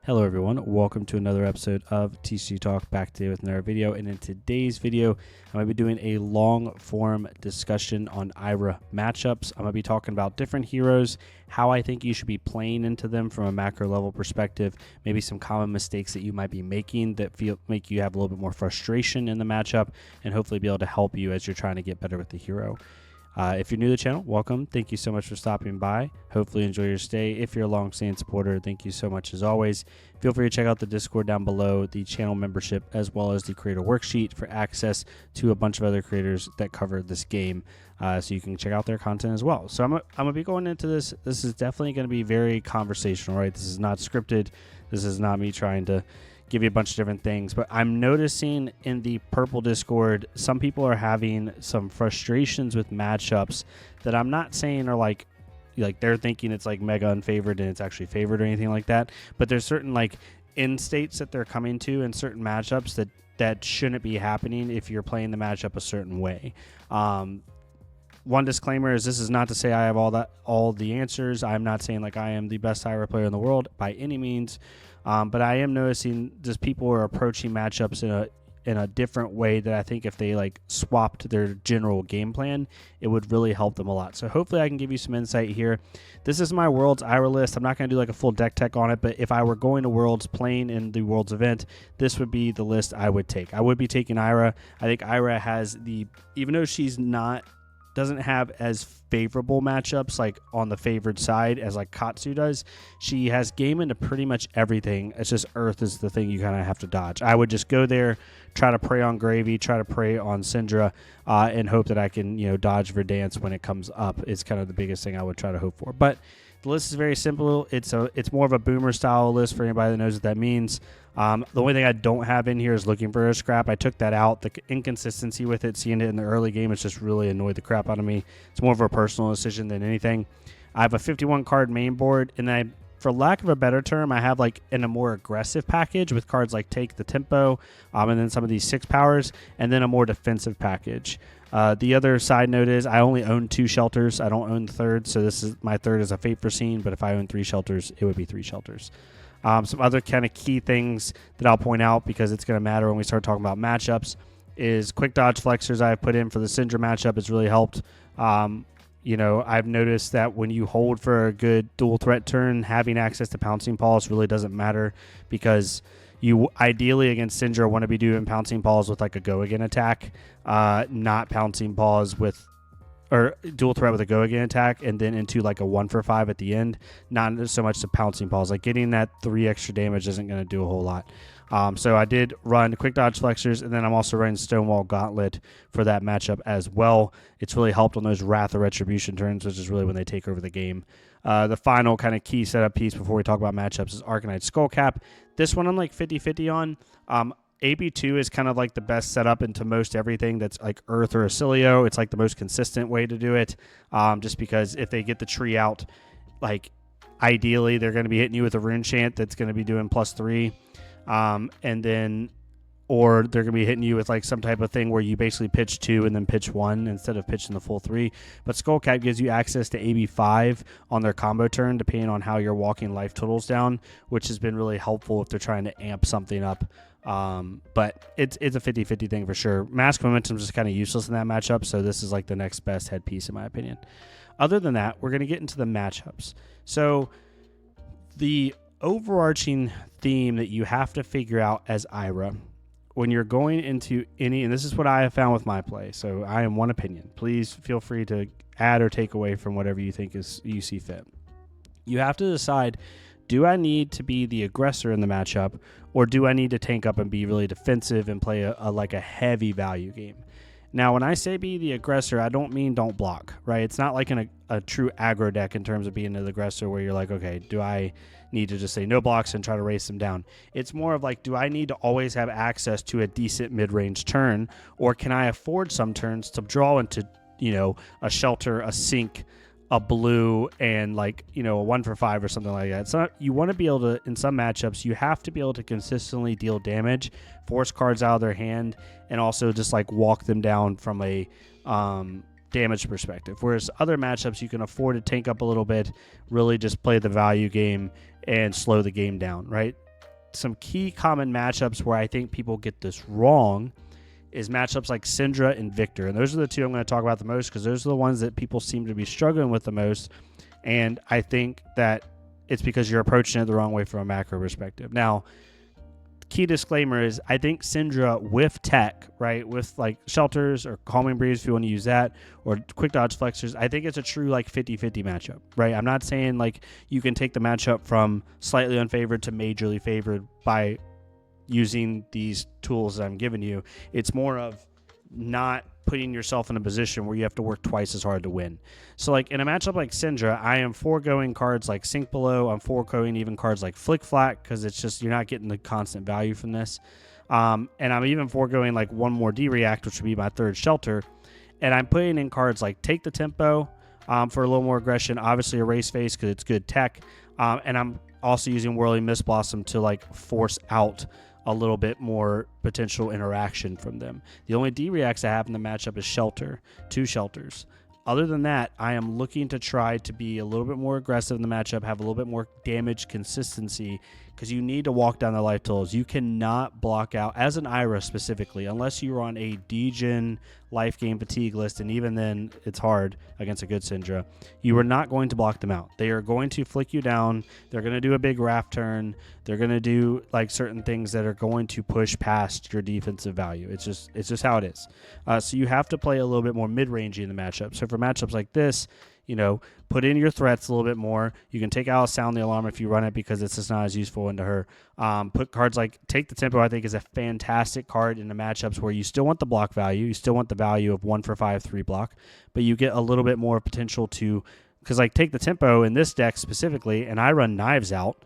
Hello everyone, welcome to another episode of TCG Talk, back today with another video. And in today's video, I'm going to be doing a long form discussion on Ira matchups. I'm going to be talking about different heroes, how I think you should be playing into them from a macro level perspective, maybe some common mistakes that you might be making that make you have a little bit more frustration in the matchup, and hopefully be able to help you as you're trying to get better with the hero. If you're new to the channel, welcome. Thank you so much for stopping by. Hopefully enjoy your stay. If you're a long-standing supporter, thank you so much as always. Feel free to check out the Discord down below, the channel membership, as well as the creator worksheet for access to a bunch of other creators that cover this game, so you can check out their content as well. So I'm gonna be going into this. This is definitely going to be very conversational, right? This is not scripted. This is not me trying to give you a bunch of different things, but I'm noticing in the purple Discord, some people are having some frustrations with matchups that I'm not saying are like they're thinking it's like mega unfavored and it's actually favored or anything like that, but there's certain like end states that they're coming to in certain matchups that shouldn't be happening if you're playing the matchup a certain way. One disclaimer is this is not to say I have all the answers. I'm not saying like I am the best Ira player in the world by any means. But I am noticing just people are approaching matchups in a different way that I think if they like swapped their general game plan, it would really help them a lot. So hopefully I can give you some insight here. This is my Worlds Ira list. I'm not going to do like a full deck tech on it, but if I were going to Worlds, playing in the Worlds event, this would be the list I would take. I would be taking Ira. I think Ira has even though she's doesn't have as favorable matchups like on the favored side as like Katsu does, she has game into pretty much everything. It's just Earth is the thing you kind of have to dodge. I would just go there, try to prey on Gravy, try to prey on Cindra, and hope that I can dodge Verdance when it comes up. It's kind of the biggest thing I would try to hope for. But the list is very simple. It's more of a boomer style list for anybody that knows what that means. The only thing I don't have in here is looking for a scrap. I took that out. The inconsistency with it, seeing it in the early game, it's just really annoyed the crap out of me. It's more of a personal decision than anything. I have a 51 card main board, and for lack of a better term, I have like in a more aggressive package with cards like Take the Tempo, and then some of these 6 powers, and then a more defensive package. The other side note is I only own 2 shelters. I don't own the third, so my third is a Fate Foreseen, but if I own 3 shelters, it would be 3 shelters. Some other kind of key things that I'll point out because it's going to matter when we start talking about matchups is quick dodge flexors I've put in for the Cindra matchup has really helped. I've noticed that when you hold for a good dual threat turn, having access to pouncing paws really doesn't matter because you ideally against Cindra want to be doing pouncing paws with like a go again attack, not pouncing paws with or dual threat with a go again attack and then into like a 1-for-5 at the end. Not so much the pouncing paws. Like getting that 3 extra damage isn't going to do a whole lot. So I did run quick dodge flexors, and then I'm also running Stonewall Gauntlet for that matchup as well. It's really helped on those Wrath of Retribution turns, which is really when they take over the game. The final kind of key setup piece before we talk about matchups is Arcanite Skullcap. This one I'm like 50-50 on. AB2 is kind of like the best setup into most everything that's like Earth or Ailio. It's like the most consistent way to do it, just because if they get the tree out, like ideally they're going to be hitting you with a rune chant that's going to be doing +3, or they're going to be hitting you with like some type of thing where you basically pitch 2 and then pitch 1 instead of pitching the full 3. But Skullcap gives you access to AB5 on their combo turn, depending on how you're walking life totals down, which has been really helpful if they're trying to amp something up. But it's a 50-50 thing for sure. Mask Momentum is just kind of useless in that matchup, so this is like the next best headpiece in my opinion. Other than that, we're going to get into the matchups. So the overarching theme that you have to figure out as Ira when you're going into any, and this is what I have found with my play, so I am one opinion. Please feel free to add or take away from whatever you think you see fit. You have to decide, do I need to be the aggressor in the matchup, or do I need to tank up and be really defensive and play a heavy value game? Now, when I say be the aggressor, I don't mean don't block, right? It's not like a true aggro deck in terms of being an aggressor where you're like, okay, do I need to just say no blocks and try to race them down? It's more of like, do I need to always have access to a decent mid-range turn, or can I afford some turns to draw into, a shelter, a sink, a blue, and like, a 1-for-5 or something like that. So you want to be able to, in some matchups, you have to be able to consistently deal damage, force cards out of their hand, and also just like walk them down from a damage perspective. Whereas other matchups, you can afford to tank up a little bit, really just play the value game and slow the game down, right? some key common matchups where I think people get this wrong is matchups like Cindra and Victor. And those are the two I'm going to talk about the most because those are the ones that people seem to be struggling with the most. And I think that it's because you're approaching it the wrong way from a macro perspective. Now, key disclaimer is I think Cindra with tech, right, with like shelters or calming breeze if you want to use that, or quick dodge flexors, I think it's a true like 50-50 matchup, right? I'm not saying like you can take the matchup from slightly unfavored to majorly favored by using these tools that I'm giving you. It's more of not putting yourself in a position where you have to work twice as hard to win. So like in a matchup like Cindra, I am foregoing cards like Sink Below. I'm foregoing even cards like Flick Flack because it's just you're not getting the constant value from this. And I'm even foregoing like one more D-React, which would be my third shelter. And I'm putting in cards like Take the Tempo for a little more aggression. Obviously Erase Face because it's good tech. And I'm also using Whirling Mist Blossom to like force out a little bit more potential interaction from them. The only D-Reacts I have in the matchup is Shelter, 2 shelters. Other than that, I am looking to try to be a little bit more aggressive in the matchup, have a little bit more damage consistency, because you need to walk down the life totals. You cannot block out, as an Ira specifically, unless you're on a degen life game fatigue list, and even then it's hard against a good Cindra. You are not going to block them out. They are going to flick you down. They're going to do a big raft turn. They're going to do like certain things that are going to push past your defensive value. It's just how it is. So you have to play a little bit more mid-rangey in the matchup. So for matchups like this, you know, put in your threats a little bit more. You can take out Sound the Alarm if you run it because it's just not as useful into her. Put cards like Take the Tempo, I think, is a fantastic card in the matchups where you still want the block value. You still want the value of 1 for 5, 3 block, but you get a little bit more potential to, because like Take the Tempo in this deck specifically, and I run Knives Out,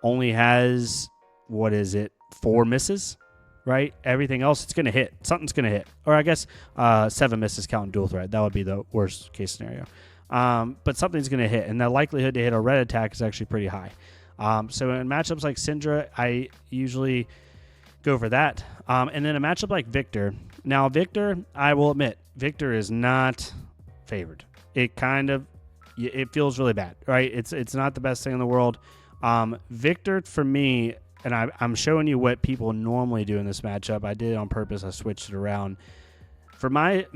only has, 4 misses? Right? Everything else, it's going to hit. Something's going to hit. Or I guess 7 misses counting dual threat. That would be the worst case scenario. But something's going to hit, and the likelihood to hit a red attack is actually pretty high. So in matchups like Cindra, I usually go for that. And then a matchup like Victor. Now, Victor, I will admit, Victor is not favored. It feels really bad, right? It's not the best thing in the world. Victor, for me, and I'm showing you what people normally do in this matchup. I did it on purpose. I switched it around. For my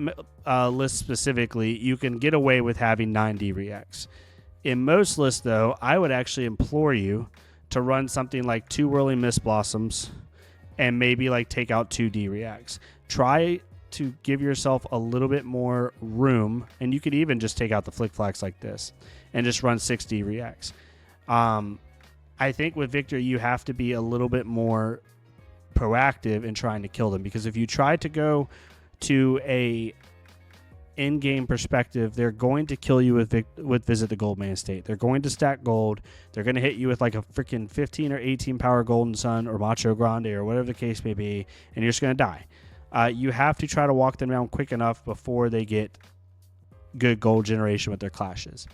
list specifically, you can get away with having 9 D-Reacts. In most lists, though, I would actually implore you to run something like 2 Whirling Mist Blossoms and maybe like take out 2 D-Reacts. Try to give yourself a little bit more room, and you could even just take out the Flick Flacks like this and just run 6 D-Reacts. I think with Victor, you have to be a little bit more proactive in trying to kill them, because if you try to go to a in-game perspective, they're going to kill you with Visit the Goldman Estate. They're going to stack gold. They're going to hit you with like a freaking 15 or 18 power Golden Sun or Macho Grande or whatever the case may be, and you're just going to die. You have to try to walk them down quick enough before they get good gold generation with their clashes.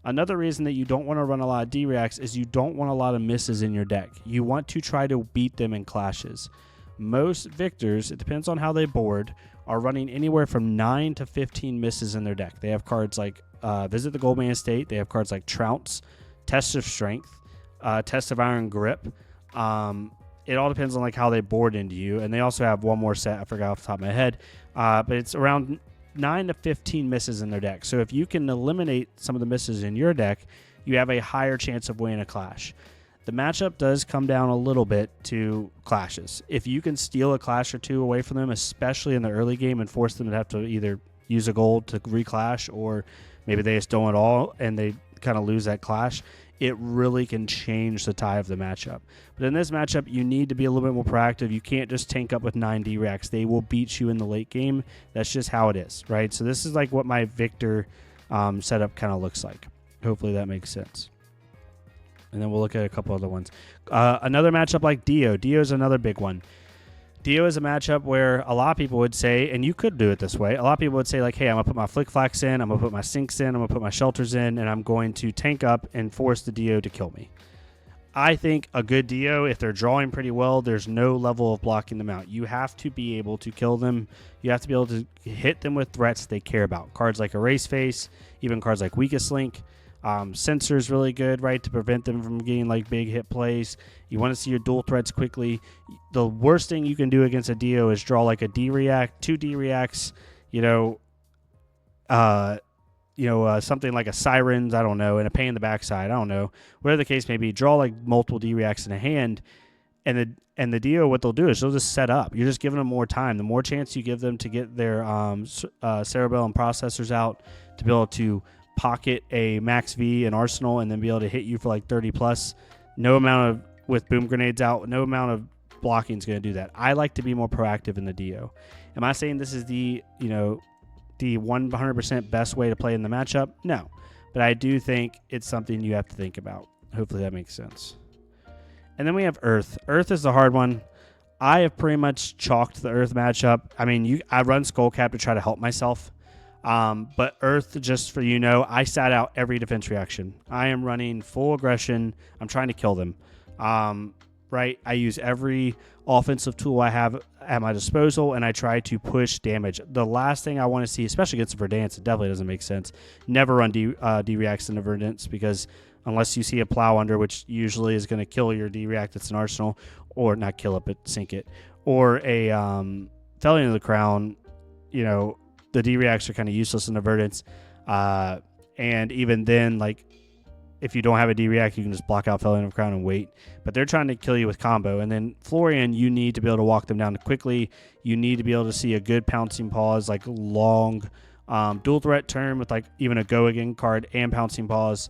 Another reason that you don't want to run a lot of D-Reacts is you don't want a lot of misses in your deck. You want to try to beat them in clashes. Most Victors, it depends on how they board, are running anywhere from 9 to 15 misses in their deck. They have cards like Visit the Goldman Estate. They have cards like Trounce, Test of Strength, Test of Iron Grip. It all depends on like how they board into you. And they also have one more set, I forgot off the top of my head, but it's around 9 to 15 misses in their deck. So if you can eliminate some of the misses in your deck, you have a higher chance of winning a clash. The matchup does come down a little bit to clashes. If you can steal a clash or 2 away from them, especially in the early game, and force them to have to either use a gold to reclash, or maybe they just don't at all and they kind of lose that clash, it really can change the tie of the matchup. But in this matchup, you need to be a little bit more proactive. You can't just tank up with 9 D-Reacts. They will beat you in the late game. That's just how it is, right? So this is like what my Victor setup kind of looks like. Hopefully that makes sense. And then we'll look at a couple other ones. Another matchup like Dio. Dio is another big one. Dio is a matchup where a lot of people would say, and you could do it this way, a lot of people would say like, hey, I'm going to put my Flick Flacks in, I'm going to put my Sinks in, I'm going to put my Shelters in, and I'm going to tank up and force the Dio to kill me. I think a good Dio, if they're drawing pretty well, there's no level of blocking them out. You have to be able to kill them. You have to be able to hit them with threats they care about. Cards like Erase Face, even cards like Weakest Link. Sensor is really good, right, to prevent them from getting like big hit plays. You want to see your dual threats quickly. The worst thing you can do against a Dio is draw like a D-React, 2 D-Reacts, something like a Sirens, I don't know, and a pain in the backside, I don't know. Whatever the case may be, draw like multiple D-Reacts in a hand, and the Dio, what they'll do is they'll just set up. You're just giving them more time. The more chance you give them to get their cerebellum processors out, to be able to pocket a max V and arsenal and then be able to hit you for like 30 plus, no amount of, with boom grenades out, no amount of blocking is going to do that. I like to be more proactive in the Dio. Am I saying this is the 100% best way to play in the matchup? No. But I do think it's something you have to think about. Hopefully that makes sense. And then we have Earth. Earth is the hard one. I have pretty much chalked the Earth matchup. I mean, I run Skullcap to try to help myself. But Earth, just for I sat out every defense reaction. I am running full aggression. I'm trying to kill them. Right? I use every offensive tool I have at my disposal, and I try to push damage. The last thing I want to see, especially against Verdance, it definitely doesn't make sense. Never run D-Reacts into Verdance, because unless you see a Plow Under, which usually is going to kill your D-React that's an arsenal, or not kill it, but sink it, or a Felling of the Crown, the D-Reacts are kind of useless in the Verdance. And even then, like, if you don't have a D-React, you can just block out Felling of the Crown and wait. But they're trying to kill you with combo. And then Florian, you need to be able to walk them down quickly. You need to be able to see a good pouncing pause, like long dual threat turn with like even a go again card and pouncing pause.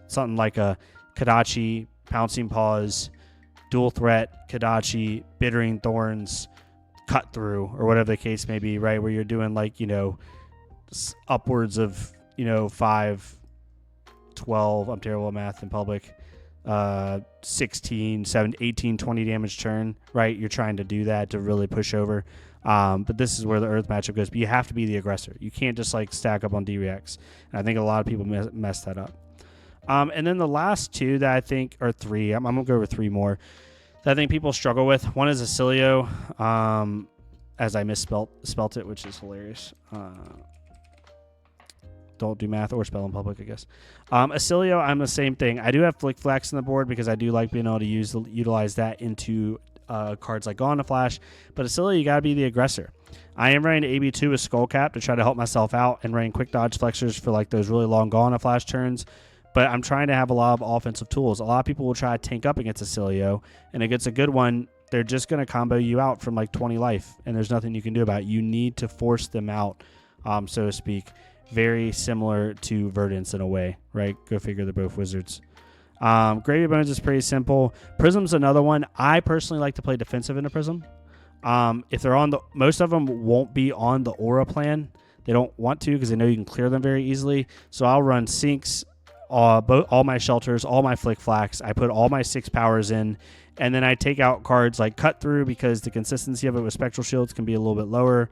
Something like a Kadachi, pouncing pause, dual threat, Kadachi, bittering thorns, cut through, or whatever the case may be, right? Where you're doing like, upwards of, 5, 12, I'm terrible at math in public, 16, 7, 18, 20 damage turn, right? You're trying to do that to really push over. But this is where the Earth matchup goes. But you have to be the aggressor. You can't just like stack up on D-Reacts. And I think a lot of people mess that up. And then the last two that I think are three, I'm going to go over three more that I think people struggle with. One is Ailio, as I spelt it, which is hilarious. Don't do math or spell in public, I guess. Ailio, I'm the same thing. I do have Flick Flax on the board because I do like being able to utilize that into cards like Gone to Flash. But Ailio, you got to be the aggressor. I am running AB2 with Skullcap to try to help myself out and running quick dodge flexors for like those really long Gone to Flash turns. But I'm trying to have a lot of offensive tools. A lot of people will try to tank up against Ailio, and it gets a good one. They're just going to combo you out from like 20 life, and there's nothing you can do about it. You need to force them out, so to speak. Very similar to Verdance in a way, right? Go figure, they're both wizards. Gravy Bones is pretty simple. Prism's another one. I personally like to play defensive in a Prism. If they're on most of them won't be on the aura plan. They don't want to because they know you can clear them very easily. So I'll run sinks, all my shelters, all my Flick Flax. I put all my 6 powers in, and then I take out cards like Cut Through because the consistency of it with Spectral Shields can be a little bit lower,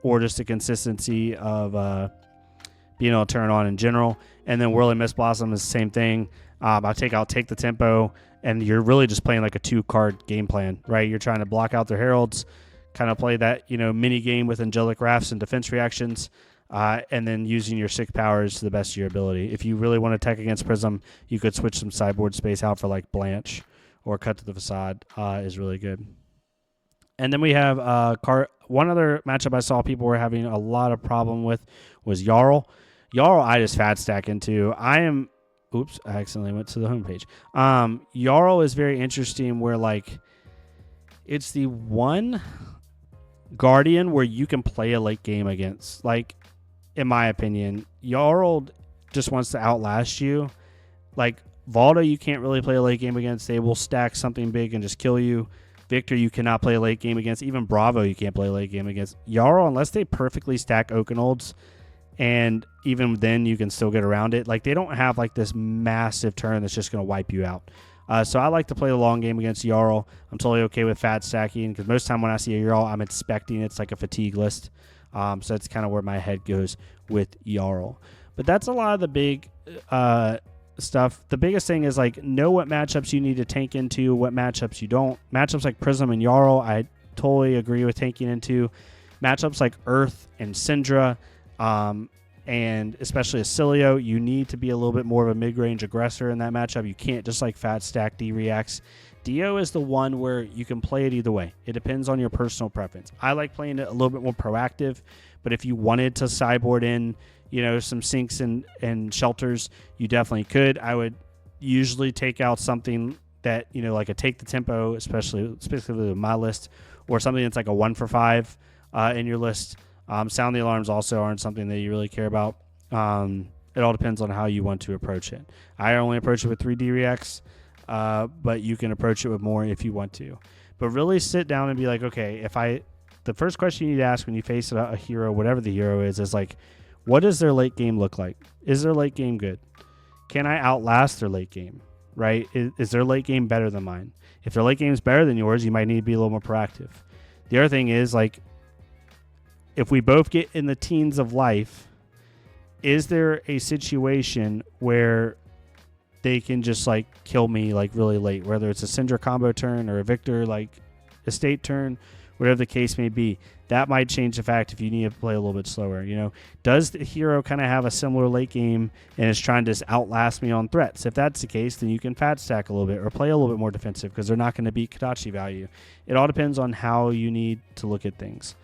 or just the consistency of being able to turn on in general. And then Whirling Mist Blossom is the same thing. I'll take the tempo, and you're really just playing like a 2-card game plan, right? You're trying to block out their heralds, kind of play that mini game with angelic rafts and defense reactions. And then using your 6 powers to the best of your ability. If you really want to attack against Prism, you could switch some sideboard space out for like Blanche or Cut to the Facade is really good. And then we have one other matchup I saw people were having a lot of problem with was Yarl. Yarl I just fat stack into. I accidentally went to the homepage. Yarl is very interesting where like it's the one Guardian where you can play a late game against. Like, in my opinion, Yarl just wants to outlast you. Like, Valda, you can't really play a late game against. They will stack something big and just kill you. Victor, you cannot play a late game against. Even Bravo, you can't play a late game against. Yarl, unless they perfectly stack Oakenolds, and even then you can still get around it. Like, they don't have, like, this massive turn that's just going to wipe you out. So I like to play the long game against Yarl. I'm totally okay with fat stacking because most of the time when I see a Yarl, I'm expecting it's like a fatigue list. So that's kind of where my head goes with Yarl. But that's a lot of the big stuff. The biggest thing is like know what matchups you need to tank into, what matchups you don't. Matchups like Prism and Yarl, I totally agree with tanking into. Matchups like Earth and Cindra, and especially a Ailio, you need to be a little bit more of a mid-range aggressor in that matchup. You can't just like fat stack D-reacts. Dio is the one where you can play it either way. It depends on your personal preference. I like playing it a little bit more proactive, but if you wanted to sideboard in, some sinks and shelters, you definitely could. I would usually take out something that, like a Take the Tempo, specifically with my list, or something that's like a 1-for-5 in your list. Sound the alarms also aren't something that you really care about. It all depends on how you want to approach it. I only approach it with 3D reacts, but you can approach it with more if you want to. But really sit down and be like, okay, the first question you need to ask when you face a hero, whatever the hero is like, what does their late game look like? Is their late game good? Can I outlast their late game, right? Is their late game better than mine? If their late game is better than yours, you might need to be a little more proactive. The other thing is, like, if we both get in the teens of life, is there a situation where they can just like kill me like really late, whether it's a Cindra combo turn or a Victor like estate turn, whatever the case may be? That might change the fact if you need to play a little bit slower. Does the hero kind of have a similar late game and is trying to outlast me on threats? If that's the case, then you can fat stack a little bit or play a little bit more defensive because they're not going to beat Kodachi value. It all depends on how you need to look at things.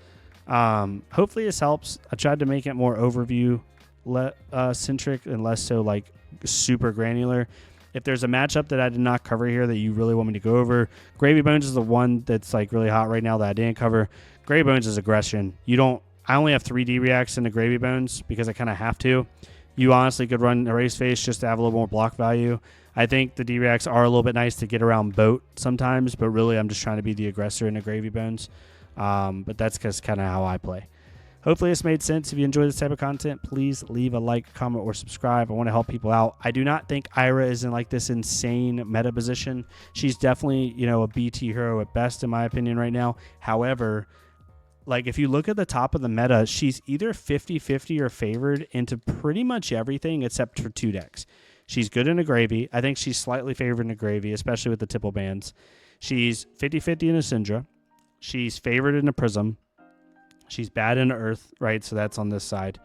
Hopefully this helps. I tried to make it more overview centric and less so like super granular. If there's a matchup that I did not cover here that you really want me to go over, Gravy Bones is the one that's like really hot right now that I didn't cover. Gravy Bones is aggression. I only have 3D reacts into Gravy Bones because I kind of have to. You honestly could run Erase Face just to have a little more block value. I think the D-reacts are a little bit nice to get around boat sometimes, but really I'm just trying to be the aggressor into Gravy Bones. But that's just kind of how I play. Hopefully this made sense. If you enjoy this type of content, please leave a like, comment, or subscribe. I want to help people out. I do not think Ira is in like this insane meta position. She's definitely, a BT hero at best in my opinion right now. However, like if you look at the top of the meta, she's either 50-50 or favored into pretty much everything except for 2 decks. She's good in a Gravy. I think she's slightly favored in a Gravy, especially with the Tipple bands. She's 50-50 in a Cindra. She's favored in a Prism. She's bad in Earth, right? So that's on this side.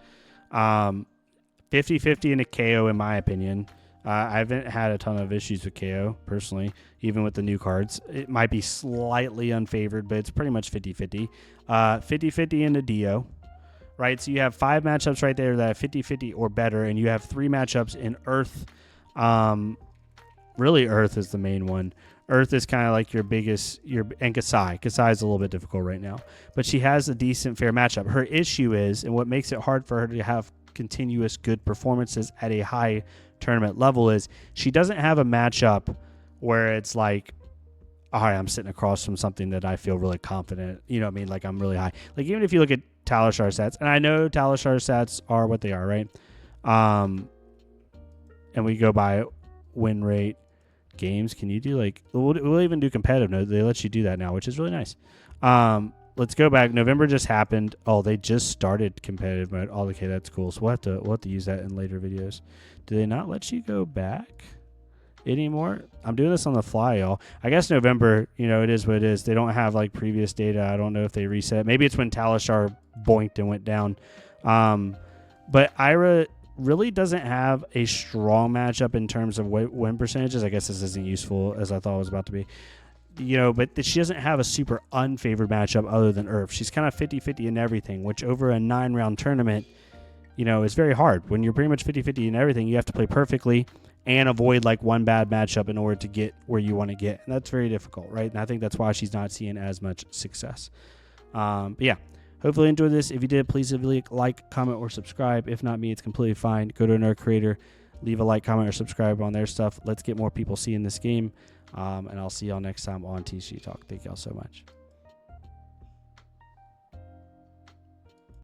50-50 in a KO, in my opinion. I haven't had a ton of issues with KO, personally, even with the new cards. It might be slightly unfavored, but it's pretty much 50-50. 50-50 in a Dio, right? So you have 5 matchups right there that are 50-50 or better, and you have 3 matchups in Earth. Really, Earth is the main one. Earth is kind of like your biggest, and Kasai. Kasai is a little bit difficult right now, but she has a decent, fair matchup. Her issue is, and what makes it hard for her to have continuous good performances at a high tournament level is she doesn't have a matchup where it's like, all right, I'm sitting across from something that I feel really confident. You know what I mean? Like I'm really high. Like even if you look at Talishar stats, and I know Talishar stats are what they are, right? And we go by win rate. Games, can you do like we'll even do competitive mode? They let you do that now, which is really nice. Let's go back. November just happened. Oh, they just started competitive mode. Oh, okay, that's cool. So we'll have to use that in later videos. Do they not let you go back anymore? I'm doing this on the fly, y'all. I guess November, it is what it is. They don't have like previous data. I don't know if they reset. Maybe it's when Talishar boinked and went down. But Ira really doesn't have a strong matchup in terms of win percentages. I guess this isn't useful as I thought it was about to be. But she doesn't have a super unfavored matchup other than Earth. She's kind of 50-50 in everything, which over a 9-round tournament, is very hard. When you're pretty much 50-50 in everything, you have to play perfectly and avoid like one bad matchup in order to get where you want to get. And that's very difficult, right? And I think that's why she's not seeing as much success. But yeah. Hopefully you enjoyed this. If you did, please leave a like, comment, or subscribe. If not me, it's completely fine. Go to another creator, leave a like, comment, or subscribe on their stuff. Let's get more people seeing this game. And I'll see y'all next time on TCG Talk. Thank y'all so much.